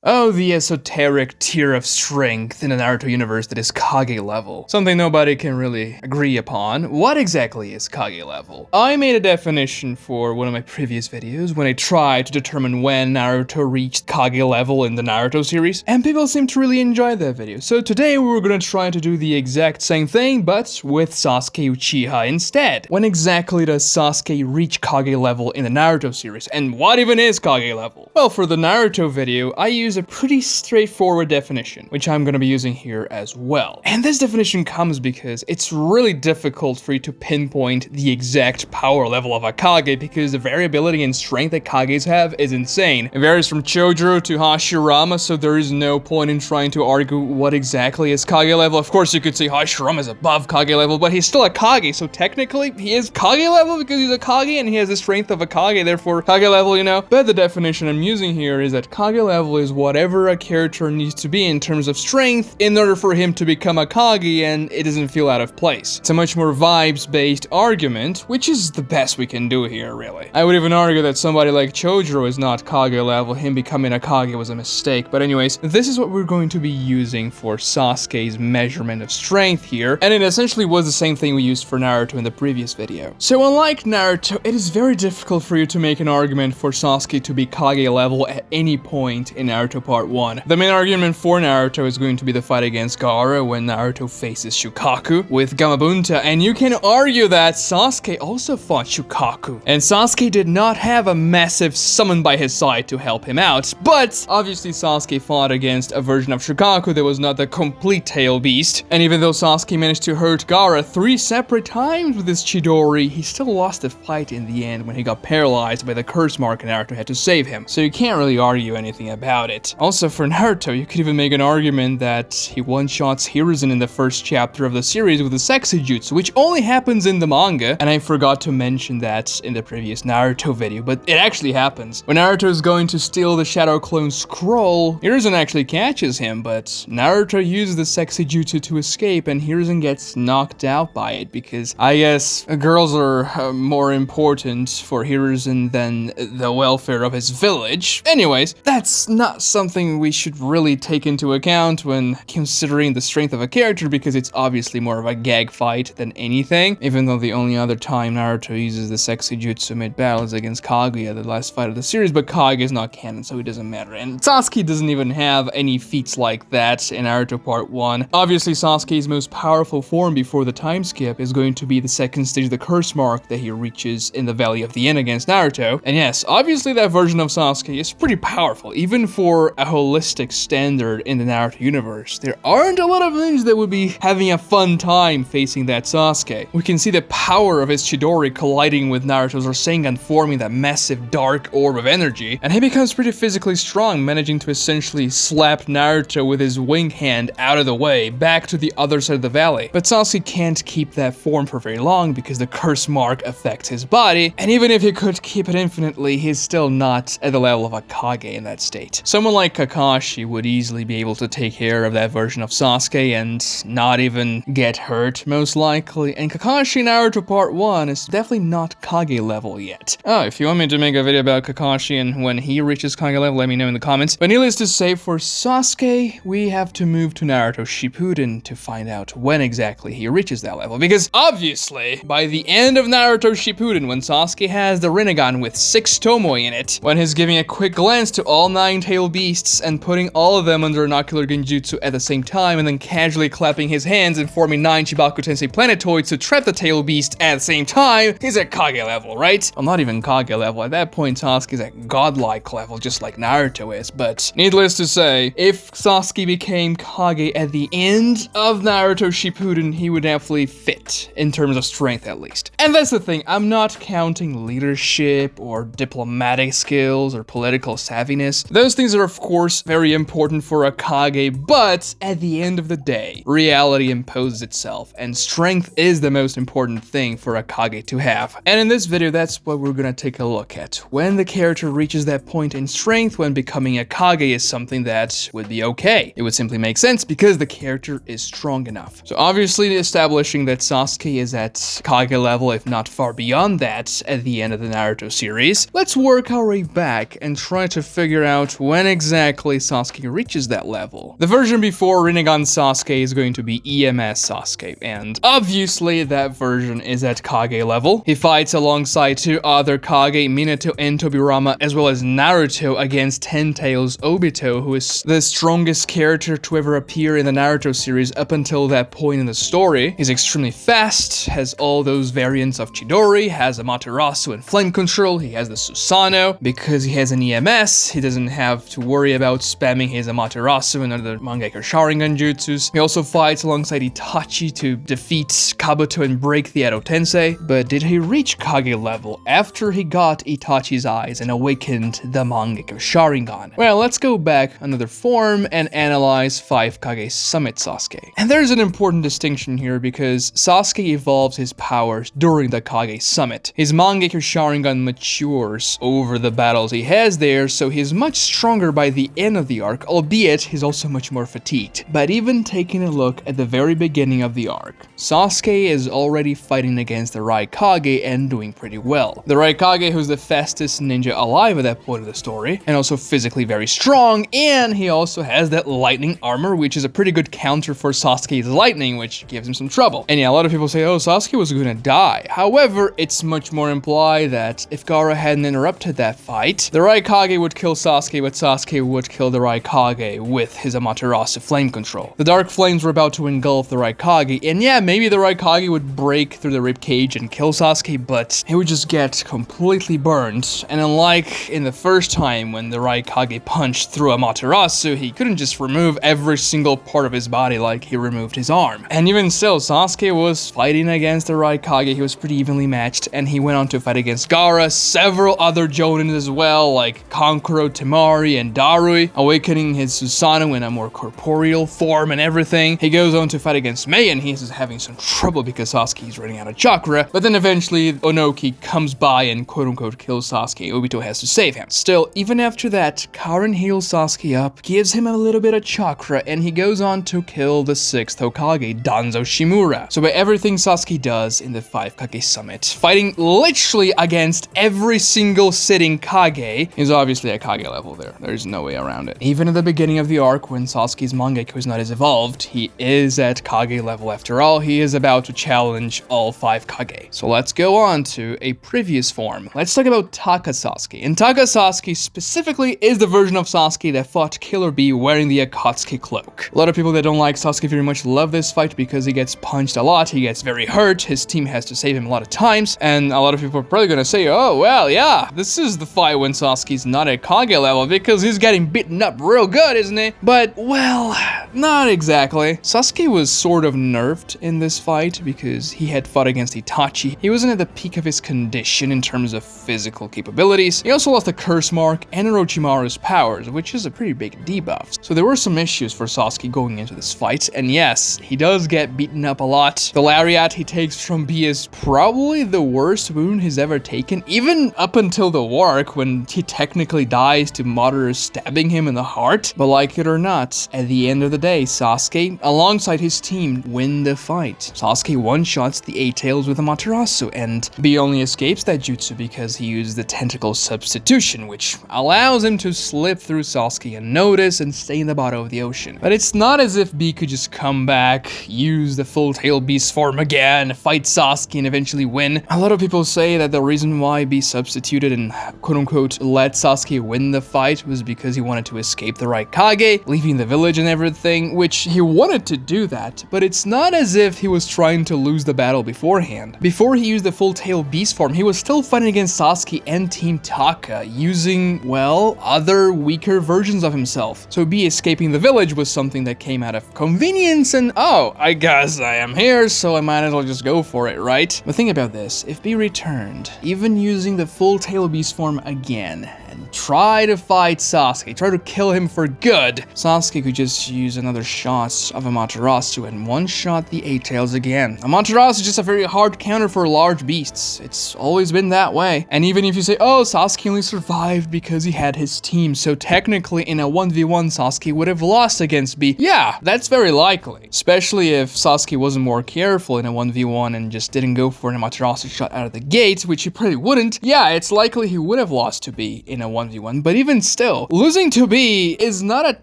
Oh, the esoteric tier of strength in the Naruto universe that is Kage level. Something nobody can really agree upon. What exactly is Kage level? I made a definition for one of my previous videos when I tried to determine when Naruto reached Kage level in the Naruto series, and people seem to really enjoy that video. So today we're gonna try to do the exact same thing, but with Sasuke Uchiha instead. When exactly does Sasuke reach Kage level in the Naruto series? And what even is Kage level? Well, for the Naruto video, I use a pretty straightforward definition, which I'm gonna be using here as well. And this definition comes because it's really difficult for you to pinpoint the exact power level of a Kage because the variability in strength that Kages have is insane. It varies from Chojuro to Hashirama, so there is no point in trying to argue what exactly is Kage level. Of course, you could say Hashirama is above Kage level, but he's still a Kage, so technically he is Kage level because he's a Kage and he has the strength of a Kage, therefore Kage level, you know? But the definition I'm using here is that Kage level is whatever a character needs to be in terms of strength in order for him to become a Kage, and it doesn't feel out of place. It's a much more vibes-based argument, which is the best we can do here, really. I would even argue that somebody like Chojuro is not Kage level, him becoming a Kage was a mistake. But anyways, this is what we're going to be using for Sasuke's measurement of strength here, and it essentially was the same thing we used for Naruto in the previous video. So unlike Naruto, it is very difficult for you to make an argument for Sasuke to be Kage level at any point in Naruto Part 1. The main argument for Naruto is going to be the fight against Gaara when Naruto faces Shukaku with Gamabunta, and you can argue that Sasuke also fought Shukaku, and Sasuke did not have a massive summon by his side to help him out, but obviously Sasuke fought against a version of Shukaku that was not the complete tail beast, and even though Sasuke managed to hurt Gaara 3 separate times with his Chidori, he still lost the fight in the end when he got paralyzed by the curse mark and Naruto had to save him, so you can't really argue anything about it. Also, for Naruto, you could even make an argument that he one-shots Hiruzen in the first chapter of the series with the Sexy Jutsu, which only happens in the manga, and I forgot to mention that in the previous Naruto video, but it actually happens. When Naruto is going to steal the Shadow Clone Scroll, Hiruzen actually catches him, but Naruto uses the Sexy Jutsu to escape, and Hiruzen gets knocked out by it, because I guess girls are more important for Hiruzen than the welfare of his village. Anyways, that's not something we should really take into account when considering the strength of a character because it's obviously more of a gag fight than anything, even though the only other time Naruto uses the Sexy Jutsu mid-battle is against Kaguya, the last fight of the series, but Kage is not canon, so it doesn't matter. And Sasuke doesn't even have any feats like that in Naruto Part 1. Obviously, Sasuke's most powerful form before the time skip is going to be the second stage of the curse mark that he reaches in the Valley of the End against Naruto. And yes, obviously that version of Sasuke is pretty powerful, even for a holistic standard in the Naruto universe. There aren't a lot of things that would be having a fun time facing that Sasuke. We can see the power of his Chidori colliding with Naruto's Rasengan, forming that massive dark orb of energy, and he becomes pretty physically strong, managing to essentially slap Naruto with his wing hand out of the way, back to the other side of the valley. But Sasuke can't keep that form for very long because the curse mark affects his body, and even if he could keep it infinitely, he's still not at the level of a Kage in that state. Someone like Kakashi would easily be able to take care of that version of Sasuke and not even get hurt, most likely. And Kakashi Naruto Part 1 is definitely not Kage level yet. Oh, if you want me to make a video about Kakashi and when he reaches Kage level, let me know in the comments. But needless to say, for Sasuke, we have to move to Naruto Shippuden to find out when exactly he reaches that level. Because obviously, by the end of Naruto Shippuden, when Sasuke has the Rinnegan with 6 Tomoe in it, when he's giving a quick glance to all 9 tail beasts and putting all of them under an ocular genjutsu at the same time, and then casually clapping his hands and forming 9 Chibaku Tensei planetoids to trap the tail beast at the same time, he's at Kage level, right? Well, not even Kage level. At that point, Sasuke is at godlike level, just like Naruto is. But needless to say, if Sasuke became Kage at the end of Naruto Shippuden, he would definitely fit, in terms of strength at least. And that's the thing, I'm not counting leadership or diplomatic skills or political savviness. Those things are of course very important for a Kage, but at the end of the day, reality imposes itself, and strength is the most important thing for a Kage to have. And in this video, that's what we're gonna take a look at. When the character reaches that point in strength, when becoming a Kage is something that would be okay. It would simply make sense because the character is strong enough. So obviously establishing that Sasuke is at Kage level, if not far beyond that, at the end of the Naruto series, let's work our way back and try to figure out when when exactly Sasuke reaches that level. The version before Rinnegan Sasuke is going to be EMS Sasuke, and obviously that version is at Kage level. He fights alongside two other Kage, Minato and Tobirama, as well as Naruto against Ten Tails Obito, who is the strongest character to ever appear in the Naruto series up until that point in the story. He's extremely fast, has all those variants of Chidori, has Amaterasu and flame control, he has the Susanoo. Because he has an EMS, he doesn't have to worry about spamming his Amaterasu and other Mangekyou Sharingan jutsus. He also fights alongside Itachi to defeat Kabuto and break the Edo Tensei. But did he reach Kage level after he got Itachi's eyes and awakened the Mangekyou Sharingan? Well, let's go back another form and analyze 5 Kage Summit Sasuke. And there's an important distinction here because Sasuke evolves his powers during the Kage Summit. His Mangekyou Sharingan matures over the battles he has there, so he's much stronger by the end of the arc, albeit he's also much more fatigued. But even taking a look at the very beginning of the arc, Sasuke is already fighting against the Raikage and doing pretty well. The Raikage, who's the fastest ninja alive at that point of the story, and also physically very strong, and he also has that lightning armor, which is a pretty good counter for Sasuke's lightning, which gives him some trouble. And yeah, a lot of people say, oh, Sasuke was gonna die. However, it's much more implied that if Gaara hadn't interrupted that fight, the Raikage would kill Sasuke, but Sasuke would kill the Raikage with his Amaterasu flame control. The dark flames were about to engulf the Raikage, and yeah, maybe the Raikage would break through the ribcage and kill Sasuke, but he would just get completely burned. And unlike in the first time when the Raikage punched through Amaterasu, he couldn't just remove every single part of his body like he removed his arm. And even still, Sasuke was fighting against the Raikage. He was pretty evenly matched, and he went on to fight against Gaara, several other Jonin as well, like Kankuro, Temari, and Darui, awakening his Susanoo in a more corporeal form and everything. He goes on to fight against Mei, and he's having some trouble because Sasuke is running out of chakra, but then eventually Onoki comes by and quote-unquote kills Sasuke. Obito has to save him. Still, even after that, Karen heals Sasuke up, gives him a little bit of chakra, and he goes on to kill the 6th Hokage, Danzo Shimura. So by everything Sasuke does in the 5 Kage Summit, fighting literally against every single sitting Kage, is obviously at Kage level there. There's no way around it. Even at the beginning of the arc, when Sasuke's Mangekyou is not as evolved, he is at Kage level after all. He is about to challenge all 5 Kage. So let's go on to a previous form. Let's talk about Taka Sasuke. And Taka Sasuke specifically is the version of Sasuke that fought Killer Bee wearing the Akatsuki cloak. A lot of people that don't like Sasuke very much love this fight because he gets punched a lot, he gets very hurt, his team has to save him a lot of times, and a lot of people are probably gonna say, oh, well, yeah, this is the fight when Sasuke's not at Kage level because he's getting beaten up real good, isn't he? But, well, not exactly. Sasuke was sort of nerfed in this fight because he had fought against Itachi. He wasn't at the peak of his condition in terms of physical capabilities. He also lost the curse mark and Orochimaru's powers, which is a pretty big debuff. So there were some issues for Sasuke going into this fight, and yes, he does get beaten up a lot. The lariat he takes from B is probably the worst wound he's ever taken, even up until the arc when he technically dies to Madara stabbing him in the heart. But like it or not, at the end of the day, Sasuke, alongside his team, win the fight. Sasuke one-shots the 8 Tails with Amaterasu, and B only escapes that jutsu because he used the tentacle substitution, which allows him to slip through Sasuke unnoticed and stay in the bottom of the ocean. But it's not as if B could just come back, use the full tail beast form again, fight Sasuke and eventually win. A lot of people say that the reason why B substituted and quote-unquote let Sasuke win the fight was because he wanted to escape the Raikage, leaving the village and everything, which he wanted to do that, but it's not as if he was trying to lose the battle beforehand. Before he used the full tail beast form, he was still fighting against Sasuke and Team Taka, using, well, other weaker versions of himself. So B escaping the village was something that came out of convenience and, oh, I guess I am here, so I might as well just go for it, right? But think about this, if B returned, even using the full tail beast form again, and try to fight Sasuke, try to kill him for good, Sasuke could just use another shot of Amaterasu and one-shot the 8 Tails again. Amaterasu is just a very hard counter for large beasts. It's always been that way. And even if you say, oh, Sasuke only survived because he had his team, so technically in a 1v1 Sasuke would have lost against B. Yeah, that's very likely. Especially if Sasuke wasn't more careful in a 1v1 and just didn't go for an Amaterasu shot out of the gate, which he probably wouldn't. Yeah, it's likely he would have lost to B in a a 1v1, but even still, losing to B is not a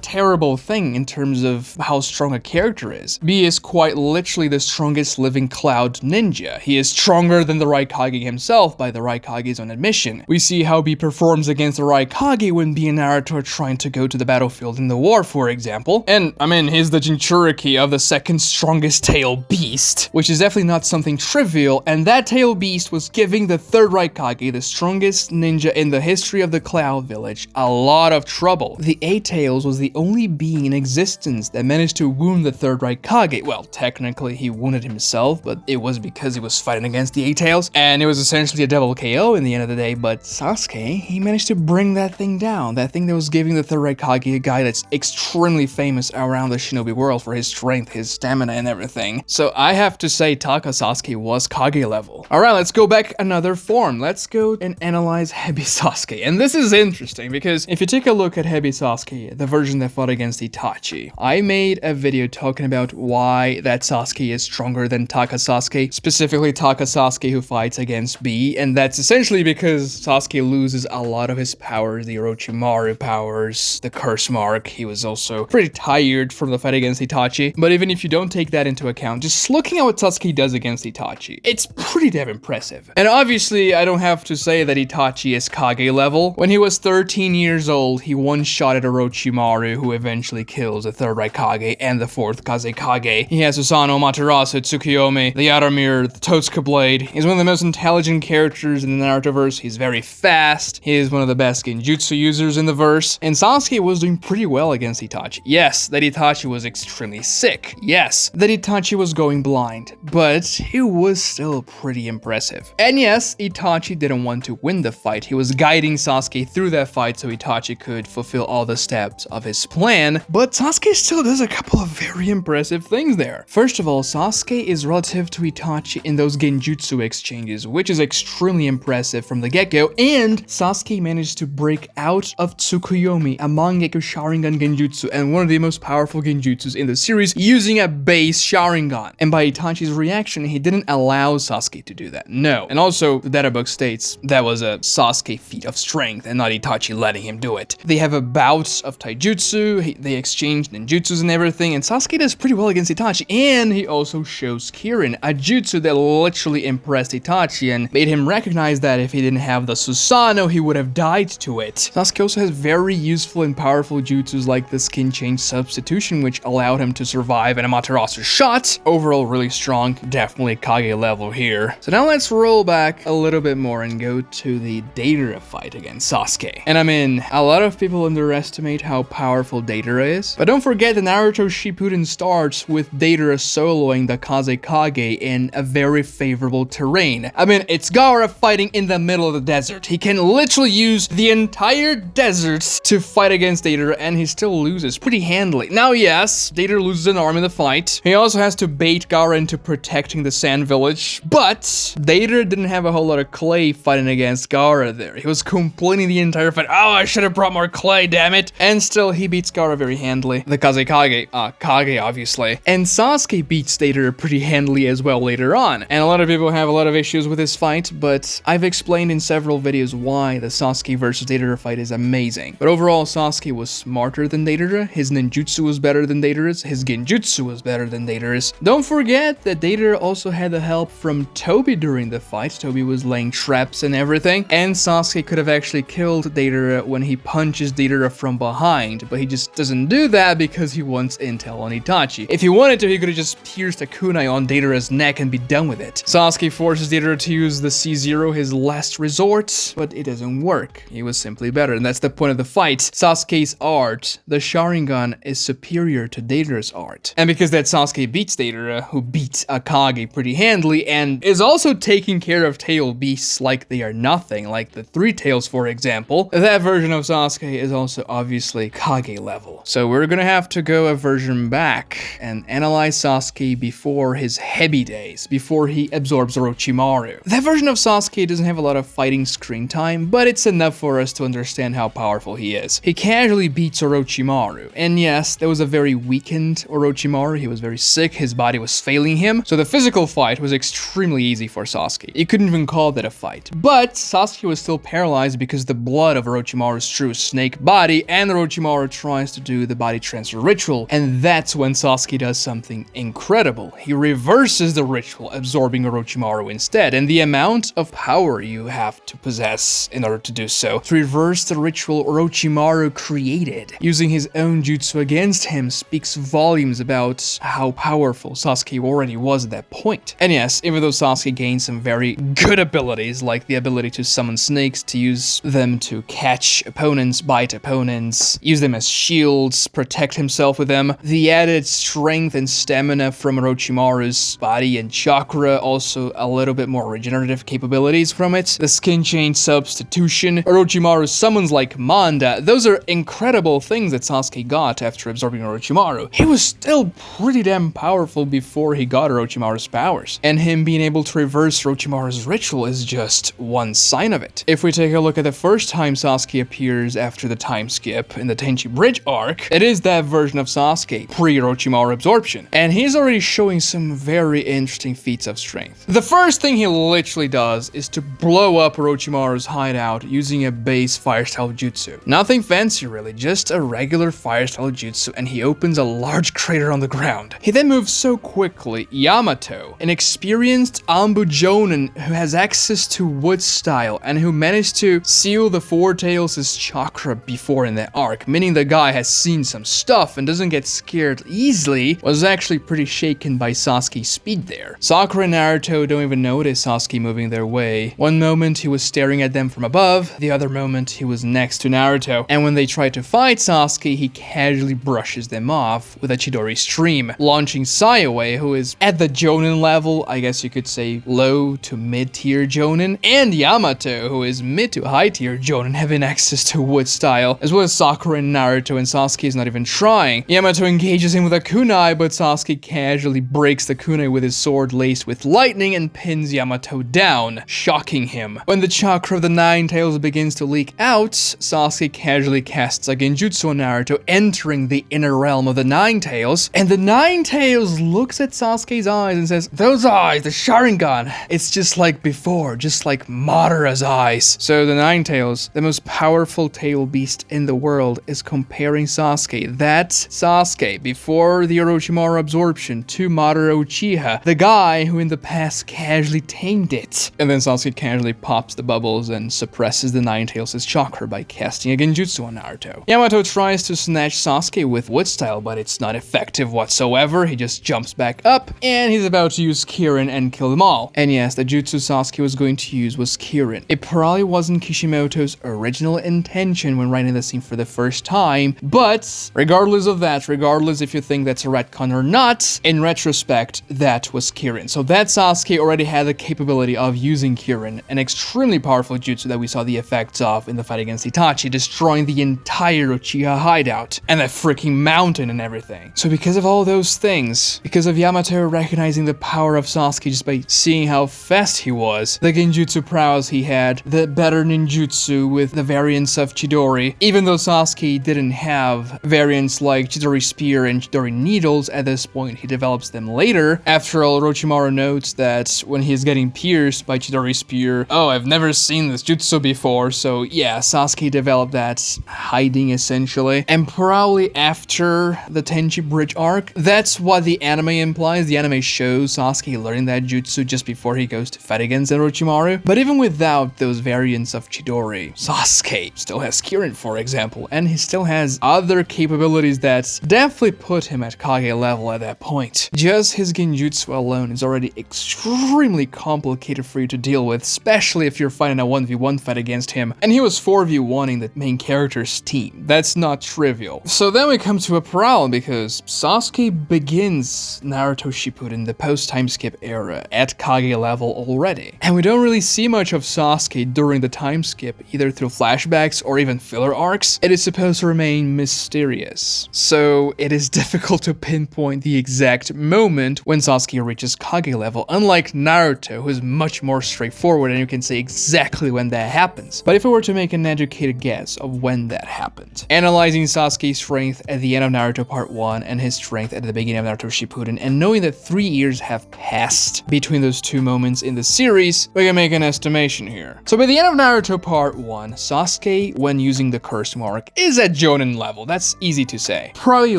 terrible thing in terms of how strong a character is. B is quite literally the strongest living cloud ninja. He is stronger than the Raikage himself by the Raikage's own admission. We see how B performs against the Raikage when B and Naruto are trying to go to the battlefield in the war, for example. And, I mean, he's the Jinchuriki of the second strongest tail beast, which is definitely not something trivial, and that tail beast was giving the third Raikage, the strongest ninja in the history of the Cloud Village, a lot of trouble. The Eight Tails was the only being in existence that managed to wound the third Raikage. Well, technically he wounded himself, but it was because he was fighting against the Eight Tails, and it was essentially a double KO in the end of the day. But Sasuke, he managed to bring that thing down, that thing that was giving the third Raikage, a guy that's extremely famous around the shinobi world for his strength, his stamina, and everything. So I have to say Taka Sasuke was Kage level. Alright, let's go back another form. Let's go and analyze Heavy Sasuke. And this is interesting because if you take a look at Heavy Sasuke, the version that fought against Itachi, I made a video talking about why that Sasuke is stronger than Taka Sasuke, specifically Taka Sasuke who fights against B, and that's essentially because Sasuke loses a lot of his powers, the Orochimaru powers, the curse mark. He was also pretty tired from the fight against Itachi, but even if you don't take that into account, just looking at what Sasuke does against Itachi, it's pretty damn impressive. And obviously, I don't have to say that Itachi is Kage level. When he was 13 years old, he one-shotted Orochimaru, who eventually kills the third Raikage and the fourth Kazekage. He has Susanoo, Amaterasu, Tsukuyomi, the Outer Mirror, the Totsuka Blade. He's one of the most intelligent characters in the Naruto-verse. He's very fast. He is one of the best genjutsu users in the verse. And Sasuke was doing pretty well against Itachi. Yes, that Itachi was extremely sick. Yes, that Itachi was going blind. But it was still pretty impressive. And yes, Itachi didn't want to win the fight. He was guiding Sasuke through that fight so Itachi could fulfill all the steps of his plan. But Sasuke still does a couple of very impressive things there. First of all, Sasuke is relative to Itachi in those genjutsu exchanges, which is extremely impressive from the get-go. And Sasuke managed to break out of Tsukuyomi, a Mangekyou Sharingan genjutsu, and one of the most powerful genjutsus in the series, using a base Sharingan. And by Itachi's reaction, he didn't allow Sasuke to do that. No. And also, the data book states that was a Sasuke feat of strength and not Itachi letting him do it. They have a bout of taijutsu, they exchange ninjutsus and everything, and Sasuke does pretty well against Itachi. And he also shows Kirin, a jutsu that literally impressed Itachi and made him recognize that if he didn't have the Susanoo, he would have died to it. Sasuke also has very useful and powerful jutsus like the skin change substitution, which allowed him to survive an Amaterasu shot. Overall, really strong, definitely Kage level here. So now let's roll back a little bit more and go to the Deidara fight against Sasuke. And I mean, a lot of people underestimate how powerful Deidara is, but don't forget that Naruto Shippuden starts with Deidara soloing the Kazekage in a very favorable terrain. I mean, it's Gaara fighting in the middle of the desert. He can literally use the entire desert to fight against Deidara, and he still loses pretty handily. Now, yes, Deidara loses an arm in the fight. He also has to bait Gaara into protecting the Sand Village, but Deidara didn't have a whole lot of clay fighting against Gaara there. He was complaining the entire fight, oh, I should have brought more clay, damn it. And still, he beats Gaara very handily. The Kazekage, Kage, obviously. And Sasuke beats Deidara pretty handily as well later on. And a lot of people have a lot of issues with this fight, but I've explained in several videos why the Sasuke versus Deidara fight is amazing. But overall, Sasuke was smarter than Deidara, his ninjutsu was better than Deidara's, his genjutsu was better than Deidara's. Don't forget that Deidara also had the help from Tobi during the fight. Tobi was laying traps and everything, and Sasuke could have actually killed Deidara when he punches Deidara from behind, but he just doesn't do that because he wants intel on Itachi. If he wanted to, he could have just pierced a kunai on Deidara's neck and be done with it. Sasuke forces Deidara to use the C0, his last resort, but it doesn't work. He was simply better, and that's the point of the fight. Sasuke's art, the Sharingan, is superior to Deidara's art. And because that Sasuke beats Deidara, who beats Kage pretty handily, and is also taking care of tail beasts like they are nothing, like the Three Tails, for example, that version of Sasuke is also obviously Kage level. So we're gonna have to go a version back and analyze Sasuke before his heavy days, before he absorbs Orochimaru. That version of Sasuke doesn't have a lot of fighting screen time, but it's enough for us to understand how powerful he is. He casually beats Orochimaru, and yes, that was a very weakened Orochimaru. He was very sick, his body was failing him, so the physical fight was extremely easy for Sasuke. You couldn't even call that a fight. But Sasuke was still paralyzed because uses the blood of Orochimaru's true snake body, and Orochimaru tries to do the body transfer ritual, and that's when Sasuke does something incredible. He reverses the ritual, absorbing Orochimaru instead, and the amount of power you have to possess in order to do so. To reverse the ritual Orochimaru created, using his own jutsu against him, speaks volumes about how powerful Sasuke already was at that point. And yes, even though Sasuke gained some very good abilities, like the ability to summon snakes, to use them to catch opponents, bite opponents, use them as shields, protect himself with them, the added strength and stamina from Orochimaru's body and chakra, also a little bit more regenerative capabilities from it, the skin change substitution, Orochimaru's summons like Manda, those are incredible things that Sasuke got after absorbing Orochimaru. He was still pretty damn powerful before he got Orochimaru's powers, and him being able to reverse Orochimaru's ritual is just one sign of it. If we take a look at the first time Sasuke appears after the time skip in the Tenchi Bridge arc, it is that version of Sasuke, pre-Orochimaru absorption, and he's already showing some very interesting feats of strength. The first thing he literally does is to blow up Orochimaru's hideout using a base fire style jutsu. Nothing fancy really, just a regular fire style jutsu, and he opens a large crater on the ground. He then moves so quickly, Yamato, an experienced Anbu Jonin who has access to wood style and who managed to seal the Four Tails' chakra before in that arc, meaning the guy has seen some stuff and doesn't get scared easily, was actually pretty shaken by Sasuke's speed there. Sakura and Naruto don't even notice Sasuke moving their way. One moment he was staring at them from above, the other moment he was next to Naruto, and when they try to fight Sasuke, he casually brushes them off with a Chidori stream, launching Sayue, who is at the Jonin level, I guess you could say low to mid-tier Jonin, and Yamato, who is mid to high-tier Jonin, having access to wood style, as well as Sakura and Naruto, and Sasuke is not even trying. Yamato engages him with a kunai, but Sasuke casually breaks the kunai with his sword laced with lightning and pins Yamato down, shocking him. When the chakra of the Nine Tails begins to leak out, Sasuke casually casts a genjutsu on Naruto, entering the inner realm of the Nine Tails, and the Nine Tails looks at Sasuke's eyes and says, "Those eyes, the Sharingan, it's just like before, just like Madara's eyes." So the Nine Tails, the most powerful tail beast in the world, is comparing Sasuke, that Sasuke, before the Orochimaru absorption, to Madara Uchiha, the guy who in the past casually tamed it. And then Sasuke casually pops the bubbles and suppresses the Nine Tails' chakra by casting a genjutsu on Naruto. Yamato tries to snatch Sasuke with wood style, but it's not effective whatsoever. He just jumps back up, and he's about to use Kirin and kill them all. And yes, the jutsu Sasuke was going to use was Kirin. It probably wasn't Kishimoto's original intention when writing the scene for the first time, but regardless of that, regardless if you think that's a retcon or not, in retrospect, that was Kirin. So that Sasuke already had the capability of using Kirin, an extremely powerful jutsu that we saw the effects of in the fight against Itachi, destroying the entire Uchiha hideout, and that freaking mountain and everything. So because of all those things, because of Yamato recognizing the power of Sasuke just by seeing how fast he was, the genjutsu prowess he had, the better ninjutsu with the variants of Chidori, even though Sasuke didn't have variants like Chidori Spear and Chidori Needles at this point, he develops them later. After all, Orochimaru notes that when he is getting pierced by Chidori Spear, "Oh, I've never seen this jutsu before," so yeah, Sasuke developed that hiding essentially, and probably after the Tenchi Bridge arc, that's what the anime implies. The anime shows Sasuke learning that jutsu just before he goes to fight against Orochimaru, but even without those variants of Chidori, Sasuke still has Kirin, for example, and he still has other capabilities that definitely put him at Kage level at that point. Just his genjutsu alone is already extremely complicated for you to deal with, especially if you're fighting a 1v1 fight against him, and he was 4v1ing the main character's team. That's not trivial. So then we come to a problem, because Sasuke begins Naruto Shippuden, the post-time skip era, at Kage level already, and we don't really see much of Sasuke during the time skip, either through flashbacks or even filler arcs. It is supposed to remain mysterious, so it is difficult to pinpoint the exact moment when Sasuke reaches Kage level, unlike Naruto, who is much more straightforward and you can say exactly when that happens. But if I were to make an educated guess of when that happened, analyzing Sasuke's strength at the end of Naruto Part 1 and his strength at the beginning of Naruto Shippuden, and knowing that 3 years have passed between those two moments in the series, we can make an estimation here. So by the end of Naruto part 1, Sasuke, when using the curse mark, is at Jonin level. That's easy to say. Probably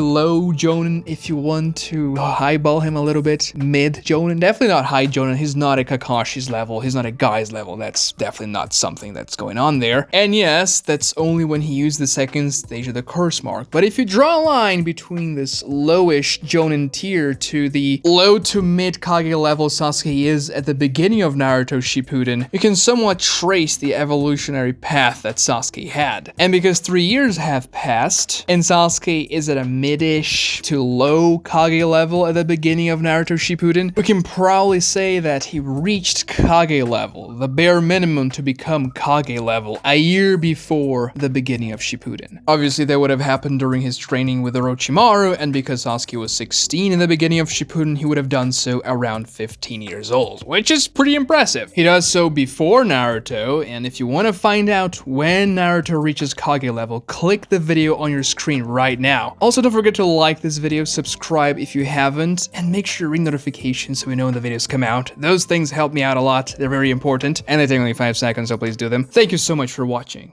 low Jonin if you want to highball him a little bit. Mid Jonin, definitely not high Jonin. He's not at Kakashi's level. He's not at Guy's level. That's definitely not something that's going on there. And yes, that's only when he used the second stage of the curse mark. But if you draw a line between this lowish Jonin tier to the low to mid Kage level Sasuke is at the beginning of Naruto Shippuden, you can somewhat trace the evolutionary path that Sasuke had. And because 3 years have passed, and Sasuke is at a mid-ish to low Kage level at the beginning of Naruto Shippuden, we can probably say that he reached Kage level, the bare minimum to become Kage level, a year before the beginning of Shippuden. Obviously, that would have happened during his training with Orochimaru, and because Sasuke was 16 in the beginning of Shippuden, he would have done so around 15 years old, which is pretty impressive. He does so before Naruto, and if you want to find out when Naruto reaches Kage level, click the video on your screen right now. Also, don't forget to like this video, subscribe if you haven't, and make sure to ring notifications so we know when the videos come out. Those things help me out a lot, they're very important, and they take only 5 seconds, so please do them. Thank you so much for watching.